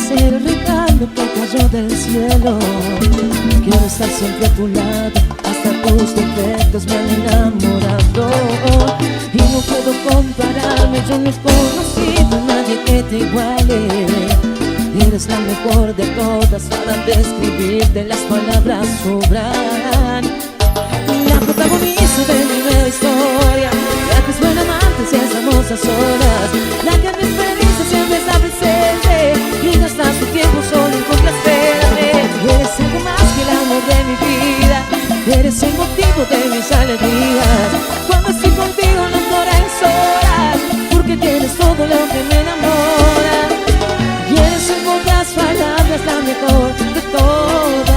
ser el regalo que cayó del cielo. Quiero estar siempre a tu lado, hasta tus defectos me han enamorado. Y no puedo compararme, yo no he conocido a nadie que te iguale. Eres la mejor de todas, para describirte las palabras sobran. La protagonista de mi nueva historia, la que es buena amante si estamos a solas, la que en mis experiencia siempre está presente y gastas tu tiempo solo en complacerme. Eres algo más que el amor de mi vida, eres el motivo de mis alegrías. Cuando estoy contigo no en horas, porque tienes todo lo que me enamora. Y eres en pocas palabras la mejor de todas.